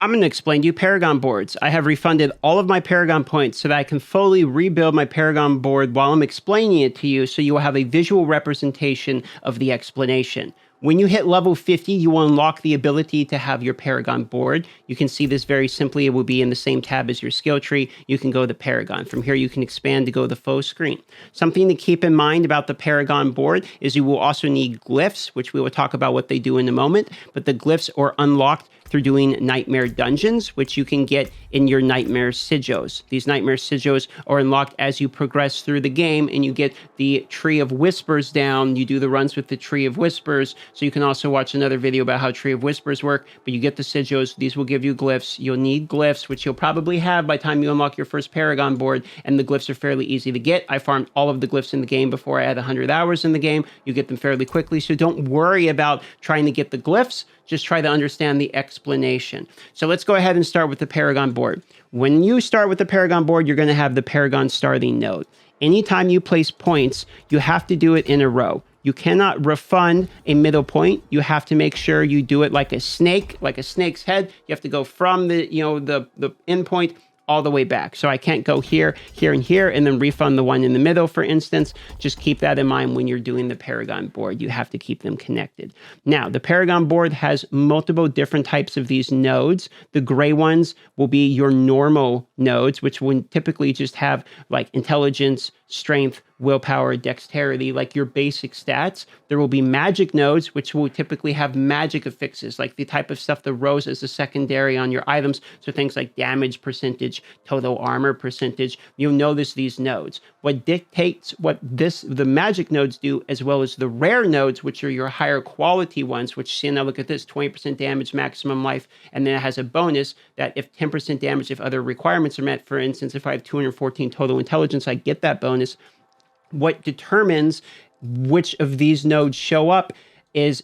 I'm going to explain to you Paragon boards. I have refunded all of my Paragon points so that I can fully rebuild my Paragon board while I'm explaining it to you, so you will have a visual representation of the explanation. When you hit level 50, you will unlock the ability to have your Paragon board. You can see this very simply. It will be in the same tab as your skill tree. You can go to Paragon. From here, you can expand to go to the full screen. Something to keep in mind about the Paragon board is you will also need glyphs, which we will talk about what they do in a moment, but the glyphs are unlocked through doing nightmare dungeons, which you can get in your nightmare sigils. These nightmare sigils are unlocked as you progress through the game, and you get the Tree of Whispers down. You do the runs with the Tree of Whispers, so you can also watch another video about how Tree of Whispers work, but you get the sigils. These will give you glyphs. You'll need glyphs, which you'll probably have by the time you unlock your first Paragon board, and the glyphs are fairly easy to get. I farmed all of the glyphs in the game before I had 100 hours in the game. You get them fairly quickly, so don't worry about trying to get the glyphs. Just try to understand the explanation. So let's go ahead and start with the Paragon board. When you start with the Paragon board, you're going to have the Paragon starting node. Anytime you place points, you have to do it in a row. You cannot refund a middle point. You have to make sure you do it like a snake, like a snake's head. You have to go from the end point all the way back. So I can't go here, here, and here, and then refund the one in the middle, for instance. Just keep that in mind when you're doing the Paragon board. You have to keep them connected. Now, the Paragon board has multiple different types of these nodes. The gray ones will be your normal nodes, which would typically just have like intelligence, strength, willpower, dexterity, like your basic stats. There will be magic nodes, which will typically have magic affixes, like the type of stuff that rose as a secondary on your items. So things like damage percentage, total armor percentage. You'll notice these nodes. What dictates what the magic nodes do, as well as the rare nodes, which are your higher quality ones, which, see, now look at this, 20% damage, maximum life, and then it has a bonus that if 10% damage, if other requirements are met, for instance, if I have 214 total intelligence, I get that bonus. What determines which of these nodes show up is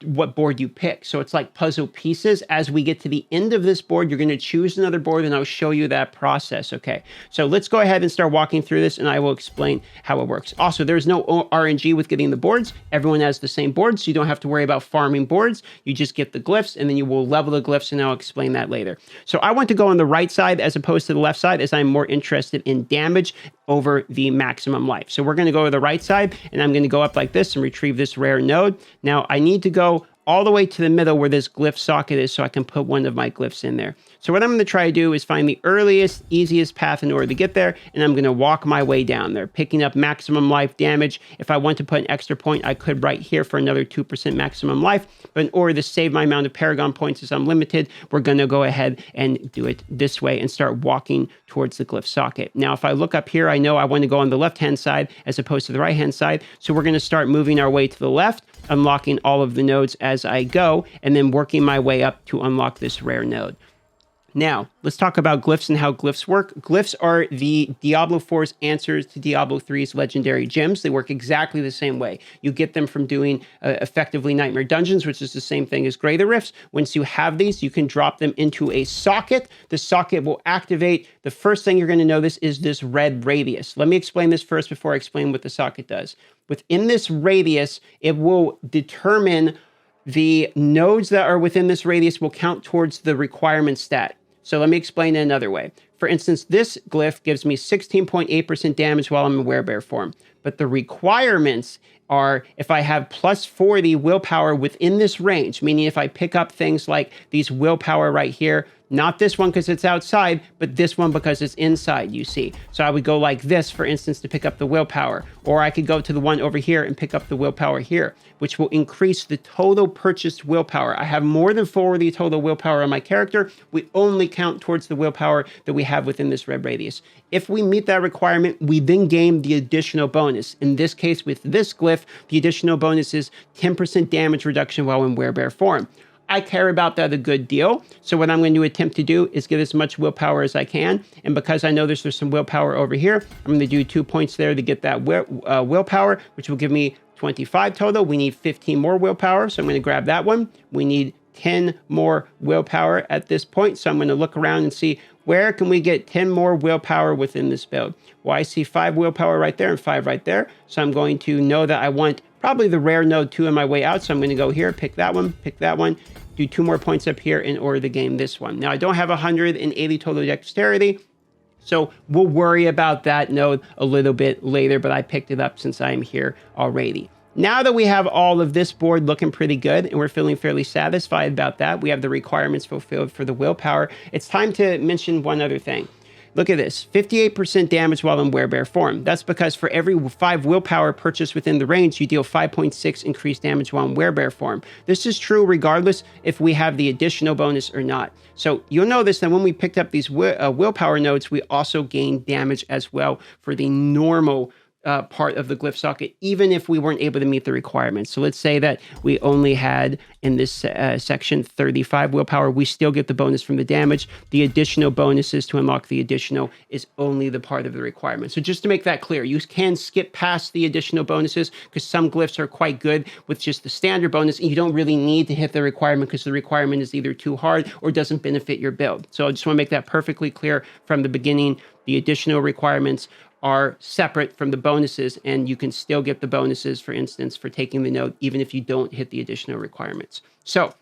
what board you pick. So it's like puzzle pieces. As we get to the end of this board, you're going to choose another board, and I'll show you that process. Okay, so let's go ahead and start walking through this, and I will explain how it works. Also, there's no RNG with getting the boards. Everyone has the same boards, so you don't have to worry about farming boards. You just get the glyphs, and then you will level the glyphs, and I'll explain that later. So I want to go on the right side as opposed to the left side, as I'm more interested in damage over the maximum life. So we're going to go to the right side, and I'm going to go up like this and retrieve this rare node. Now, I need to go all the way to the middle where this glyph socket is so I can put one of my glyphs in there. So what I'm going to try to do is find the earliest, easiest path in order to get there, and I'm going to walk my way down there, picking up maximum life damage. If I want to put an extra point, I could right here for another 2% maximum life, but in order to save my amount of Paragon points as I'm limited, we're going to go ahead and do it this way and start walking towards the glyph socket. Now, if I look up here, I know I want to go on the left-hand side as opposed to the right-hand side, so we're going to start moving our way to the left, unlocking all of the nodes as I go, and then working my way up to unlock this rare node. Now, let's talk about glyphs and how glyphs work. Glyphs are the Diablo 4's answers to Diablo 3's legendary gems. They work exactly the same way. You get them from doing effectively nightmare dungeons, which is the same thing as Greater Rifts. Once you have these, you can drop them into a socket. The socket will activate. The first thing you're going to notice is this red radius. Let me explain this first before I explain what the socket does. Within this radius, it will determine the nodes that are within this radius will count towards the requirement stat. So let me explain it another way. For instance, this glyph gives me 16.8% damage while I'm in werebear form. But the requirements are if I have plus 40 willpower within this range, meaning if I pick up things like these willpower right here, not this one because it's outside, but this one because it's inside, you see. So I would go like this, for instance, to pick up the willpower. Or I could go to the one over here and pick up the willpower here, which will increase the total purchased willpower. I have more than 40 total willpower on my character. We only count towards the willpower that we have within this red radius. If we meet that requirement, we then gain the additional bonus. In this case, with this glyph, the additional bonus is 10% damage reduction while in werebear form. I care about that a good deal. So what I'm going to attempt to do is get as much willpower as I can. And because I know there's some willpower over here, I'm going to do 2 points there to get that willpower, which will give me 25 total. We need 15 more willpower. So I'm going to grab that one. We need 10 more willpower at this point. So I'm going to look around and see where can we get 10 more willpower within this build. Well, I see 5 willpower right there and 5 right there. So I'm going to know that I want probably the rare node 2 on my way out. So I'm going to go here, pick that one, do 2 more points up here in order to gain this one. Now, I don't have 180 total dexterity, so we'll worry about that node a little bit later, but I picked it up since I'm here already. Now that we have all of this board looking pretty good and we're feeling fairly satisfied about that, we have the requirements fulfilled for the willpower, it's time to mention one other thing. Look at this, 58% damage while in werebear form. That's because for every 5 willpower purchased within the range, you deal 5.6 increased damage while in werebear form. This is true regardless if we have the additional bonus or not. So you'll notice that when we picked up these willpower nodes, we also gained damage as well for the normal part of the glyph socket, even if we weren't able to meet the requirements. So let's say that we only had in this section 35 willpower, we still get the bonus from the damage. The additional bonuses to unlock the additional is only the part of the requirement. So just to make that clear, you can skip past the additional bonuses because some glyphs are quite good with just the standard bonus, and you don't really need to hit the requirement because the requirement is either too hard or doesn't benefit your build. So I just want to make that perfectly clear from the beginning. The additional requirements are separate from the bonuses, and you can still get the bonuses, for instance, for taking the node, even if you don't hit the additional requirements. So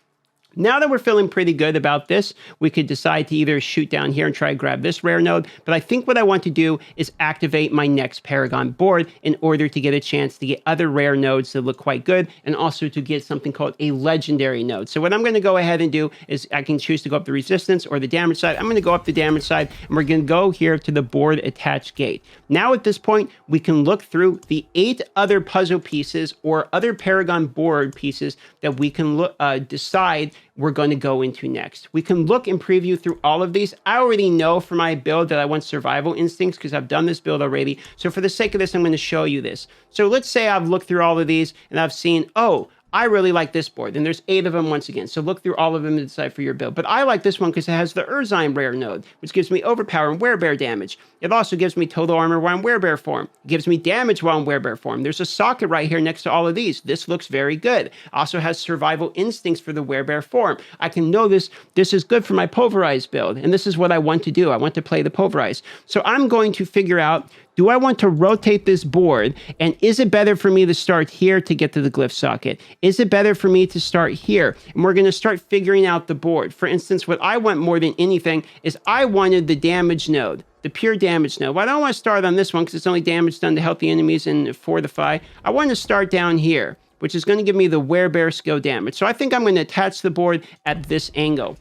now that we're feeling pretty good about this, we could decide to either shoot down here and try to grab this rare node, but I think what I want to do is activate my next Paragon board in order to get a chance to get other rare nodes that look quite good, and also to get something called a legendary node. So what I'm going to go ahead and do is I can choose to go up the resistance or the damage side. I'm going to go up the damage side, and we're going to go here to the board attached gate. Now at this point, we can look through the 8 other puzzle pieces or other Paragon board pieces that we can decide we're going to go into next. We can look and preview through all of these. I already know for my build that I want survival instincts because I've done this build already. So for the sake of this, I'm going to show you this. So let's say I've looked through all of these and I've seen, oh, I really like this board, and there's 8 of them once again. So look through all of them and decide for your build. But I like this one because it has the Urzyme rare node, which gives me overpower and werebear damage. It also gives me total armor while in werebear form. It gives me damage while in werebear form. There's a socket right here next to all of these. This looks very good. Also has survival instincts for the werebear form. I can know this is good for my pulverized build, and this is what I want to do. I want to play the pulverized. So I'm going to figure out, do I want to rotate this board? And is it better for me to start here to get to the glyph socket? Is it better for me to start here? And we're going to start figuring out the board. For instance, what I want more than anything is I wanted the damage node, the pure damage node. Well, I don't want to start on this one because it's only damage done to healthy enemies and fortify. I want to start down here, which is going to give me the werebear skill damage. So I think I'm going to attach the board at this angle.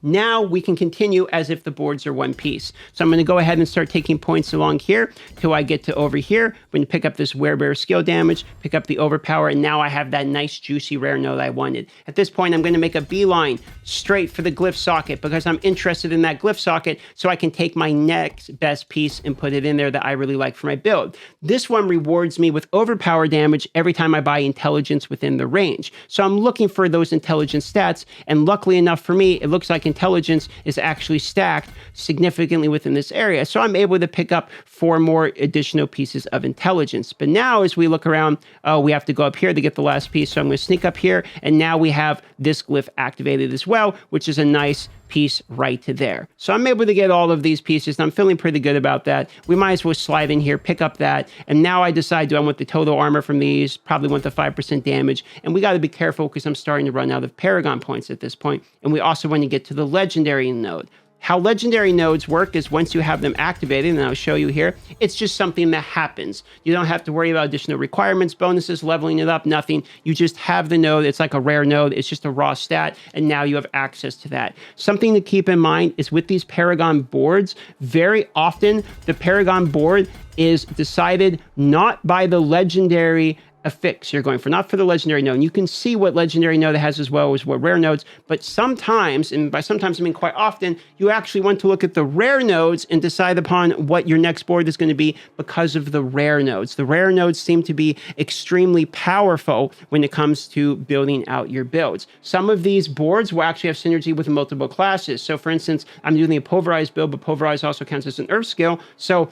Now we can continue as if the boards are one piece. So I'm going to go ahead and start taking points along here till I get to over here. I'm going to pick up this werebear skill damage, pick up the overpower, and now I have that nice juicy rare node I wanted. At this point, I'm going to make a beeline straight for the glyph socket because I'm interested in that glyph socket so I can take my next best piece and put it in there that I really like for my build. This one rewards me with overpower damage every time I buy intelligence within the range. So I'm looking for those intelligence stats, and luckily enough for me, it looks like intelligence is actually stacked significantly within this area. So I'm able to pick up 4 more additional pieces of intelligence. But now as we look around, we have to go up here to get the last piece. So I'm going to sneak up here, and now we have this glyph activated as well, which is a nice piece right to there. So I'm able to get all of these pieces, and I'm feeling pretty good about that. We might as well slide in here, pick up that, and now I decide, do I want the total armor from these? Probably want the 5% damage, and we got to be careful because I'm starting to run out of Paragon points at this point, and we also want to get to the legendary node. How legendary nodes work is once you have them activated, and I'll show you here, it's just something that happens. You don't have to worry about additional requirements, bonuses, leveling it up, nothing. You just have the node. It's like a rare node. It's just a raw stat, and now you have access to that. Something to keep in mind is with these Paragon boards, very often the Paragon board is decided not by the legendary affix you're going for, not for the legendary node. And you can see what legendary node it has as well as what rare nodes, but sometimes, and by sometimes I mean quite often, you actually want to look at the rare nodes and decide upon what your next board is going to be because of the rare nodes. The rare nodes seem to be extremely powerful when it comes to building out your builds. Some of these boards will actually have synergy with multiple classes. So for instance, I'm doing a pulverized build, but pulverized also counts as an earth skill. So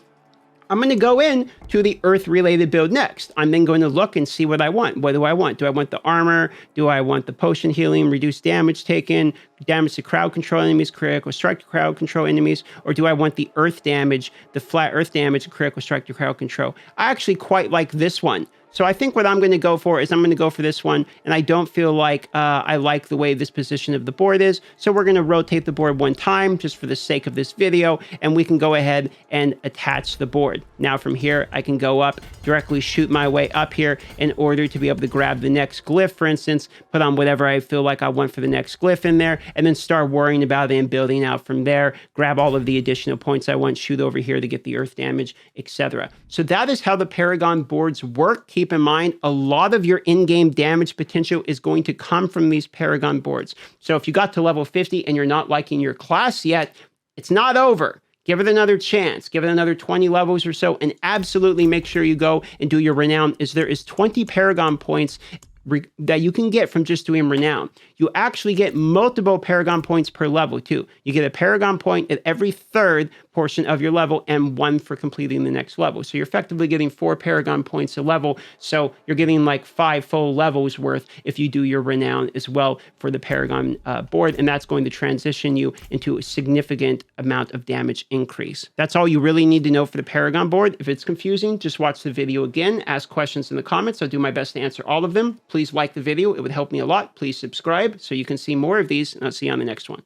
I'm going to go in to the earth-related build next. I'm then going to look and see what I want. What do I want? Do I want the armor? Do I want the potion healing, reduce damage taken, damage to crowd control enemies, critical strike to crowd control enemies? Or do I want the earth damage, the flat earth damage, critical strike to crowd control? I actually quite like this one. So I think what I'm going to go for is I'm going to go for this one, and I don't feel like I like the way this position of the board is. So we're going to rotate the board one time just for the sake of this video, and we can go ahead and attach the board. Now from here, I can go up, directly shoot my way up here in order to be able to grab the next glyph, for instance, put on whatever I feel like I want for the next glyph in there, and then start worrying about it and building out from there, grab all of the additional points I want, shoot over here to get the earth damage, etc. So that is how the Paragon boards work. Keep in mind, a lot of your in-game damage potential is going to come from these Paragon boards. So if you got to level 50 and you're not liking your class yet, it's not over. Give it another chance. Give it another 20 levels or so, and absolutely make sure you go and do your renown, as there is 20 Paragon points that you can get from just doing renown. You actually get multiple Paragon points per level too. You get a Paragon point at every third portion of your level and one for completing the next level. So you're effectively getting 4 Paragon points a level. So you're getting like 5 full levels worth if you do your renown as well for the Paragon board. And that's going to transition you into a significant amount of damage increase. That's all you really need to know for the Paragon board. If it's confusing, just watch the video again, ask questions in the comments. I'll do my best to answer all of them. Please like the video. It would help me a lot. Please subscribe so you can see more of these, and I'll see you on the next one.